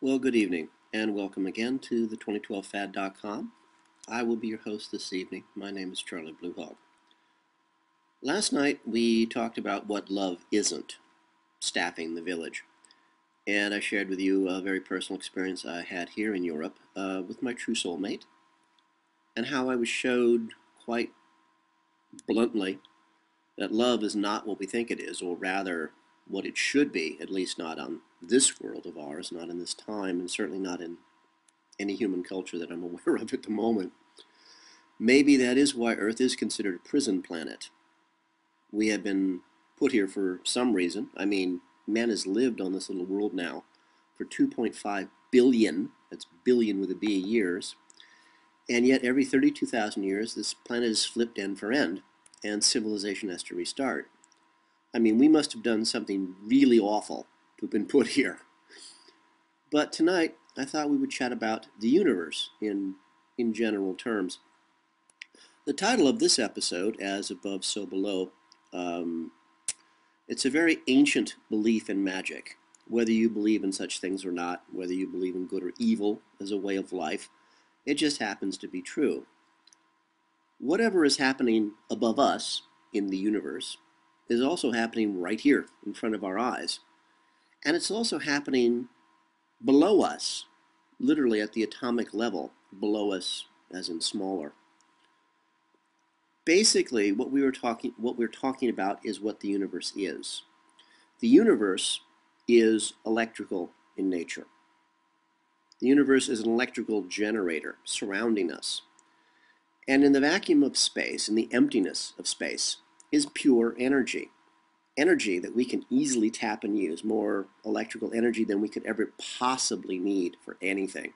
Well, good evening, and welcome again to the 2012fad.com. I will be your host this evening. My name is Charlie Bluehawk. Last night we talked about what love isn't, staffing the village. And I shared with you a very personal experience I had here in Europe with my true soulmate, and how I was showed quite bluntly that love is not what we think it is, or rather what it should be, at least not on this world of ours, not in this time, and certainly not in any human culture that I'm aware of at the moment. Maybe that is why Earth is considered a prison planet. We have been put here for some reason. I mean, man has lived on this little world now for 2.5 billion, that's billion with a B, years, and yet every 32,000 years this planet is flipped end for end, and civilization has to restart. I mean, we must have done something really awful to have been put here. But tonight, I thought we would chat about the universe in general terms. The title of this episode, As Above, So Below, it's a very ancient belief in magic. Whether you believe in such things or not, whether you believe in good or evil as a way of life, it just happens to be true. Whatever is happening above us in the universe is also happening right here in front of our eyes. And it's also happening below us, literally at the atomic level, below us as in smaller. Basically, what we're talking about is what the universe is. The universe is electrical in nature. The universe is an electrical generator surrounding us. And in the vacuum of space, in the emptiness of space, is pure energy. Energy that we can easily tap and use, more electrical energy than we could ever possibly need for anything.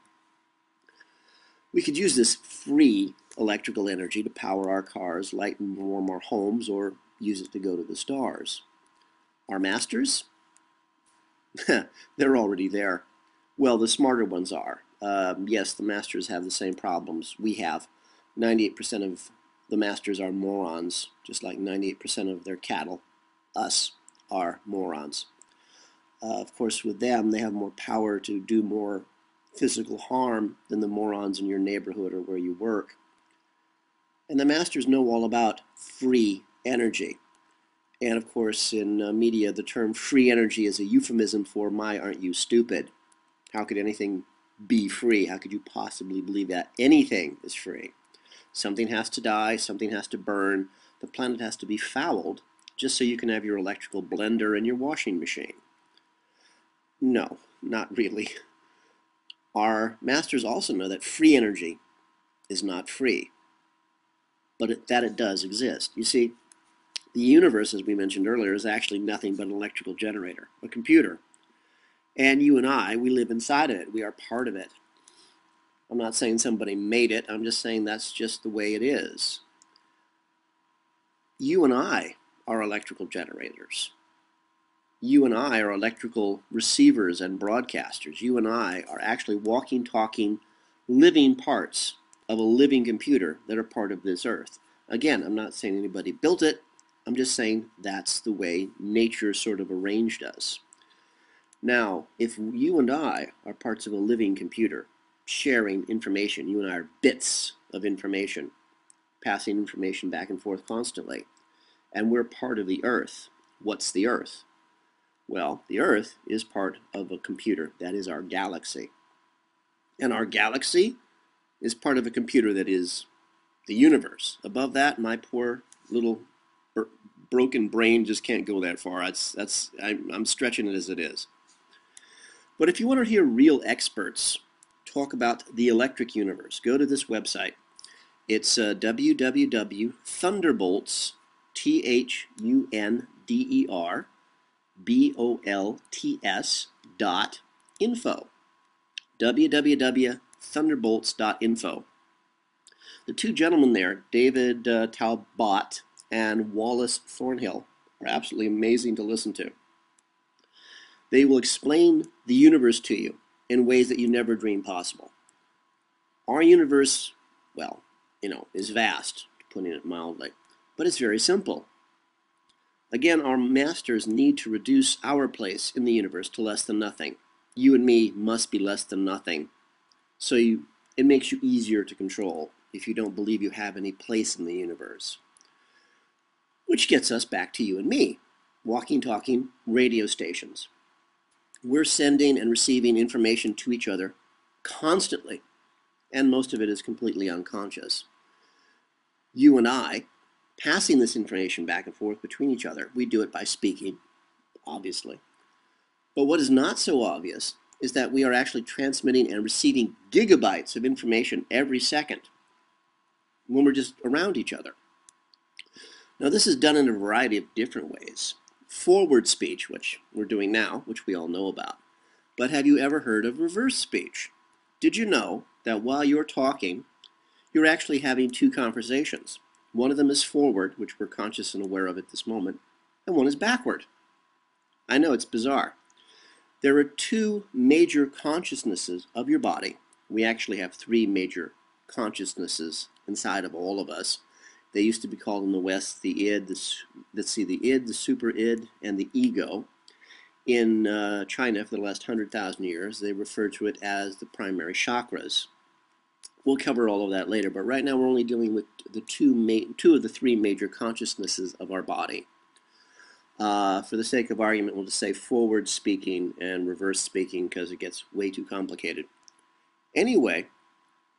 We could use this free electrical energy to power our cars, light and warm our homes, or use it to go to the stars. Our masters? They're already there. Well, the smarter ones are. Yes, the masters have the same problems we have. 98% of the masters are morons, just like 98% of their cattle, us, are morons. Of course, with them, they have more power to do more physical harm than the morons in your neighborhood or where you work. And the masters know all about free energy. And of course, in media, the term free energy is a euphemism for my aren't you stupid. How could anything be free? How could you possibly believe that anything is free? Something has to die, something has to burn, the planet has to be fouled just so you can have your electrical blender and your washing machine. No, not really. Our masters also know that free energy is not free, but that it does exist. You see, the universe, as we mentioned earlier, is actually nothing but an electrical generator, a computer. And you and I, we live inside of it. We are part of it. I'm not saying somebody made it. I'm just saying that's just the way it is. You and I are electrical generators. You and I are electrical receivers and broadcasters. You and I are actually walking, talking, living parts of a living computer that are part of this earth. Again, I'm not saying anybody built it. I'm just saying that's the way nature sort of arranged us. Now, if you and I are parts of a living computer, sharing information, you and I are bits of information, passing information back and forth constantly, and we're part of the earth. What's the earth? Well, the earth is part of a computer. That is our galaxy. And our galaxy is part of a computer that is the universe. Above that, my poor little broken brain just can't go that far. I'm stretching it as it is. But if you want to hear real experts talk about the electric universe, go to this website. It's www.thunderbolts, THUNDERBOLTS.info. www.thunderbolts.info. The two gentlemen there, David Talbot and Wallace Thornhill, are absolutely amazing to listen to. They will explain the universe to you in ways that you never dreamed possible. Our universe, well, is vast, putting it mildly, but it's very simple. Again, our masters need to reduce our place in the universe to less than nothing. you and me must be less than nothing. So it makes you easier to control if you don't believe you have any place in the universe. Which gets us back to you and me, walking, talking radio stations. We're sending and receiving information to each other constantly, and most of it is completely unconscious. You and I, passing this information back and forth between each other, we do it by speaking, obviously. But what is not so obvious is that we are actually transmitting and receiving gigabytes of information every second when we're just around each other. Now, this is done in a variety of different ways. Forward speech, which we're doing now, which we all know about. But have you ever heard of reverse speech? Did you know that while you're talking, you're actually having two conversations? One of them is forward, which we're conscious and aware of at this moment, and one is backward. I know it's bizarre. There are two major consciousnesses of your body. We actually have three major consciousnesses inside of all of us. They used to be called in the West the id, the super id, and the ego. In China, for the last 100,000 years, they refer to it as the primary chakras. We'll cover all of that later, but right now we're only dealing with the two of the three major consciousnesses of our body. For the sake of argument, we'll just say forward speaking and reverse speaking because it gets way too complicated. Anyway,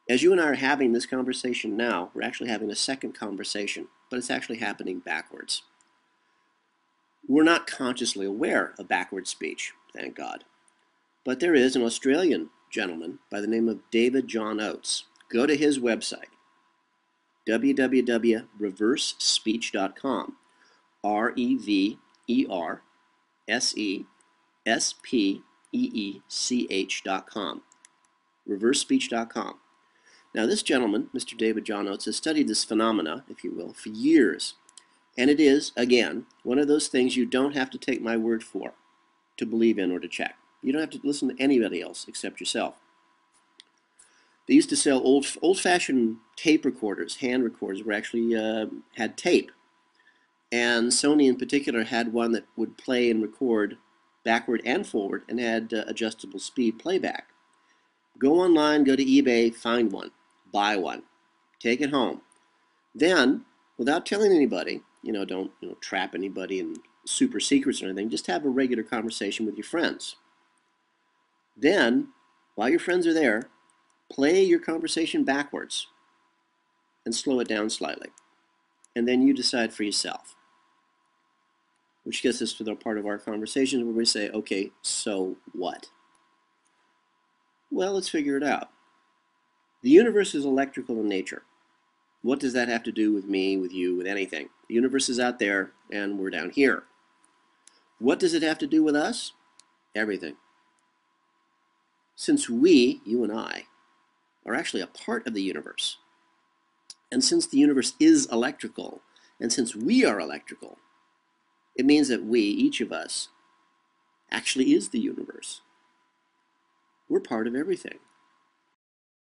as you and I are having this conversation now, we're actually having a second conversation, but it's actually happening backwards. We're not consciously aware of backward speech, thank God. But there is an Australian gentleman by the name of David John Oates. Go to his website, www.reversespeech.com, ReverseSpeech.com, reversespeech.com. Now, this gentleman, Mr. David John Oates, has studied this phenomena, if you will, for years. And it is, again, one of those things you don't have to take my word for to believe in or to check. You don't have to listen to anybody else except yourself. They used to sell old-fashioned tape recorders, hand recorders, where actually had tape. And Sony in particular had one that would play and record backward and forward and had adjustable speed playback. Go online, go to eBay, find one, buy one, take it home. Then, without telling anybody, don't trap anybody in super secrets or anything, just have a regular conversation with your friends. Then, while your friends are there, play your conversation backwards and slow it down slightly. And then you decide for yourself. Which gets us to the part of our conversation where we say, okay, so what? Well, let's figure it out. The universe is electrical in nature. What does that have to do with me, with you, with anything? The universe is out there, and we're down here. What does it have to do with us? Everything. Since we, you and I, are actually a part of the universe, and since the universe is electrical, and since we are electrical, it means that we, each of us, actually is the universe. We're part of everything.